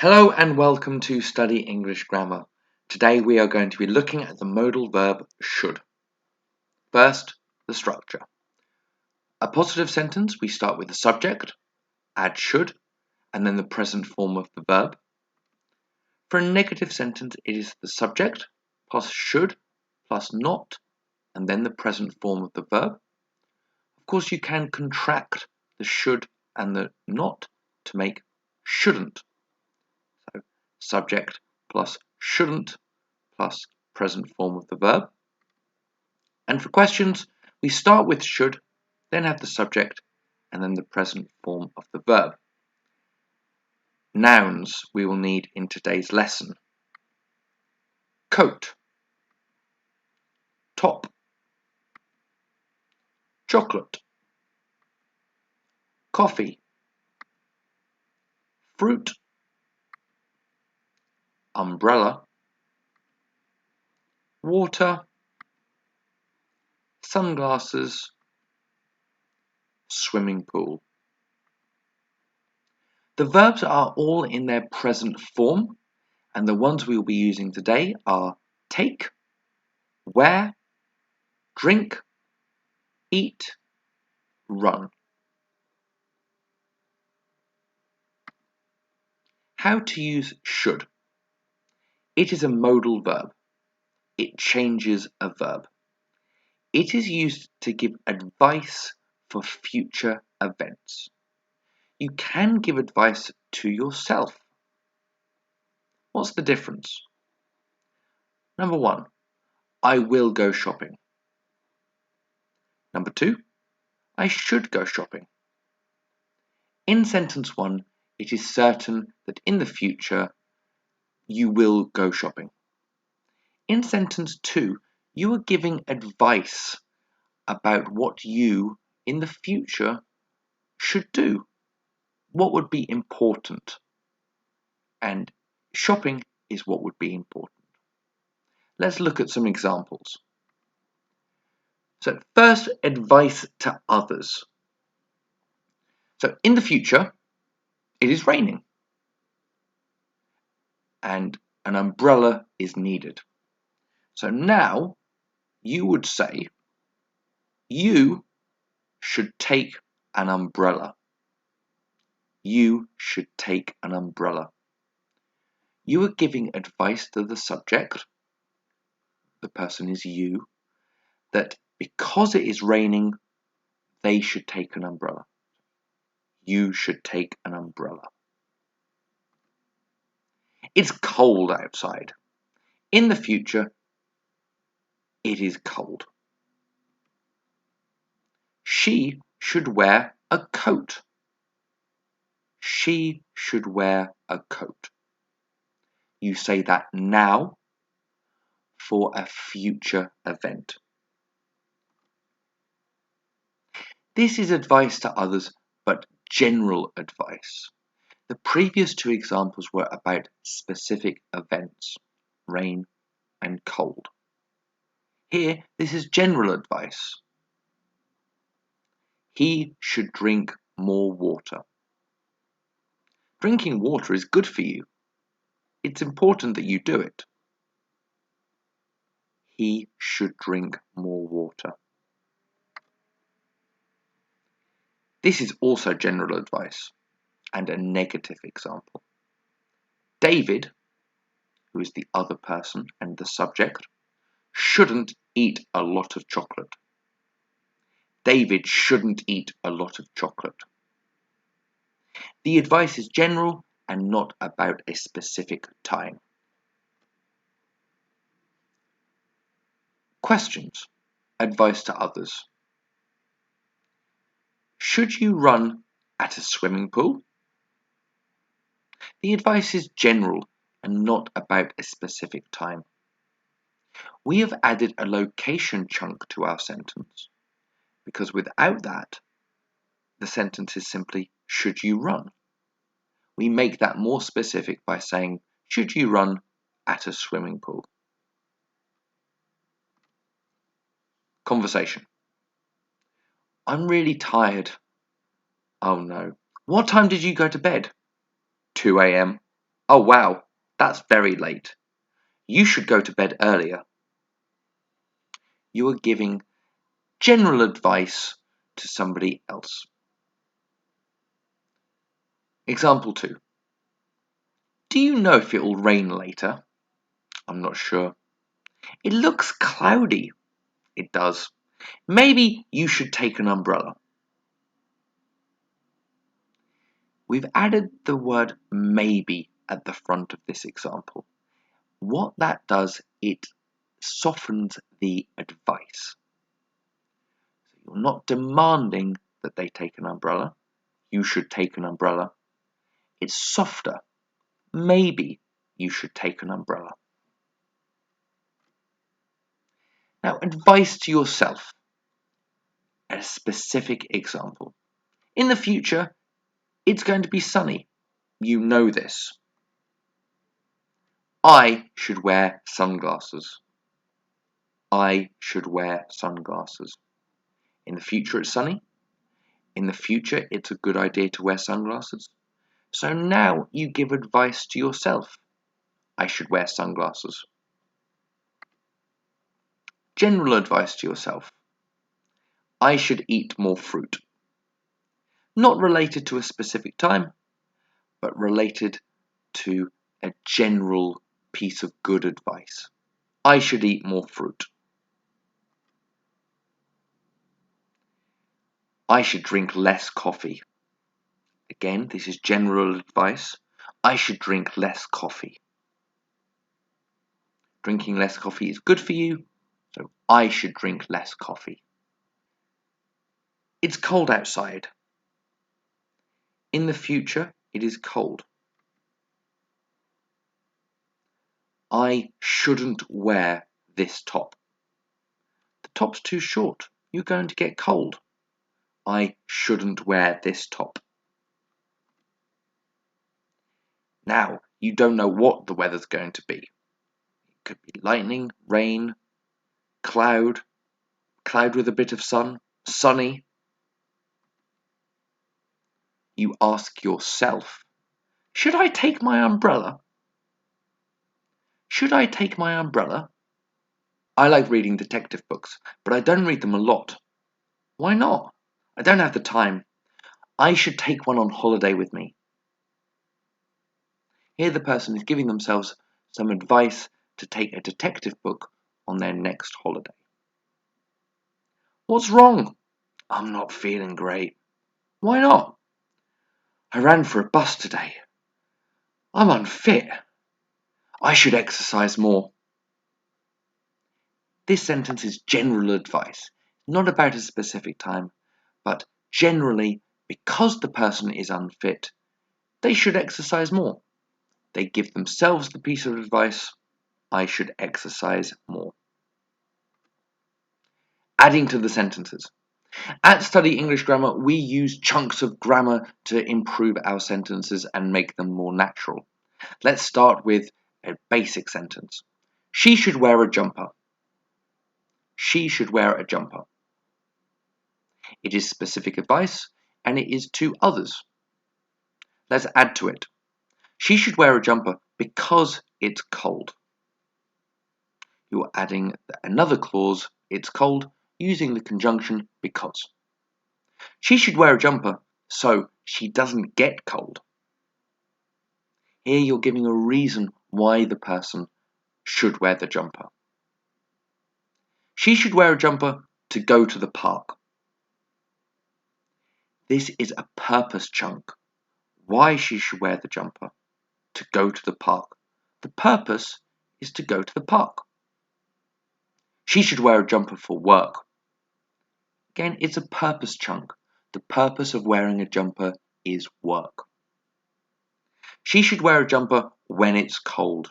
Hello and welcome to Study English Grammar. Today we are going to be looking at the modal verb should. First, the structure. A positive sentence, we start with the subject, add should, and then the present form of the verb. For a negative sentence, it is the subject plus should plus not, and then the present form of the verb. Of course, you can contract the should and the not to make shouldn't. So, subject plus shouldn't plus present form of the verb. And for questions, we start with should, then have the subject, and then the present form of the verb. Nouns we will need in today's lesson. Coat, top, chocolate, coffee, fruit, umbrella, water, sunglasses, swimming pool. The verbs are all in their present form, and the ones we will be using today are take, wear, drink, eat, run. How to use should. It is a modal verb. It changes a verb. It is used to give advice for future events. You can give advice to yourself. What's the difference? Number one, I will go shopping. Number two, I should go shopping. In sentence one, it is certain that in the future you will go shopping. In sentence two, you are giving advice about what you in the future should do. What would be important? And shopping is what would be important. Let's look at some examples. So first, advice to others. So in the future, it is raining and an umbrella is needed. So now you would say, you should take an umbrella. You should take an umbrella. You are giving advice to the subject, the person is you, that because it is raining, they should take an umbrella. You should take an umbrella. It's cold outside. In the future, it is cold. She should wear a coat. She should wear a coat. You say that now for a future event. This is advice to others, but general advice. The previous two examples were about specific events, rain and cold. Here, this is general advice. He should drink more water. Drinking water is good for you. It's important that you do it. He should drink more water. This is also general advice and a negative example. David, who is the other person and the subject, shouldn't eat a lot of chocolate. David shouldn't eat a lot of chocolate. The advice is general and not about a specific time. Questions. Advice to others. Should you run at a swimming pool? The advice is general and not about a specific time. We have added a location chunk to our sentence because without that, the sentence is simply, should you run? We make that more specific by saying, should you run at a swimming pool? Conversation. I'm really tired. Oh no. What time did you go to bed? 2 a.m. Oh wow, that's very late. You should go to bed earlier. You are giving general advice to somebody else. Example 2. Do you know if it will rain later? I'm not sure. It looks cloudy. It does. Maybe you should take an umbrella. We've added the word maybe at the front of this example. What that does, it softens the advice. So you're not demanding that they take an umbrella. You should take an umbrella. It's softer. Maybe you should take an umbrella. Now, advice to yourself. A specific example. In the future, it's going to be sunny. You know this. I should wear sunglasses. I should wear sunglasses. In the future, it's sunny. In the future, it's a good idea to wear sunglasses. So now you give advice to yourself. I should wear sunglasses. General advice to yourself. I should eat more fruit. Not related to a specific time, but related to a general piece of good advice. I should eat more fruit. I should drink less coffee. Again, this is general advice. I should drink less coffee. Drinking less coffee is good for you, so I should drink less coffee. It's cold outside. In the future, it is cold. I shouldn't wear this top. The top's too short. You're going to get cold. I shouldn't wear this top. Now, you don't know what the weather's going to be. It could be lightning, rain, cloud with a bit of sun, sunny. You ask yourself, should I take my umbrella? Should I take my umbrella? I like reading detective books, but I don't read them a lot. Why not? I don't have the time. I should take one on holiday with me. Here the person is giving themselves some advice to take a detective book on their next holiday. What's wrong? I'm not feeling great. Why not? I ran for a bus today. I'm unfit. I should exercise more. This sentence is general advice, not about a specific time, but generally, because the person is unfit, they should exercise more. They give themselves the piece of advice, I should exercise more. Adding to the sentences. At Study English Grammar, we use chunks of grammar to improve our sentences and make them more natural. Let's start with a basic sentence. She should wear a jumper. She should wear a jumper. It is specific advice, and it is to others. Let's add to it. She should wear a jumper because it's cold. You're adding another clause, it's cold, using the conjunction because. She should wear a jumper so she doesn't get cold. Here you're giving a reason why the person should wear the jumper. She should wear a jumper to go to the park. This is a purpose chunk. Why she should wear the jumper? To go to the park. The purpose is to go to the park. She should wear a jumper for work. Again, it's a purpose chunk. The purpose of wearing a jumper is work. She should wear a jumper when it's cold.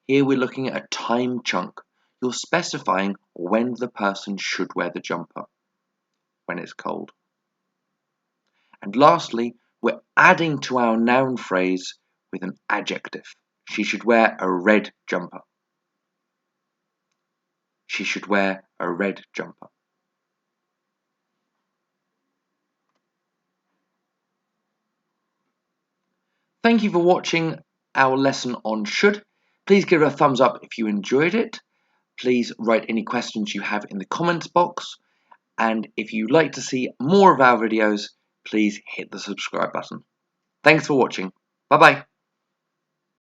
Here we're looking at a time chunk. You're specifying when the person should wear the jumper, when it's cold. And lastly, we're adding to our noun phrase with an adjective. She should wear a red jumper. She should wear a red jumper. Thank you for watching our lesson on should. Please give it a thumbs up if you enjoyed it. Please write any questions you have in the comments box. And if you'd like to see more of our videos, please hit the subscribe button. Thanks for watching. Bye bye.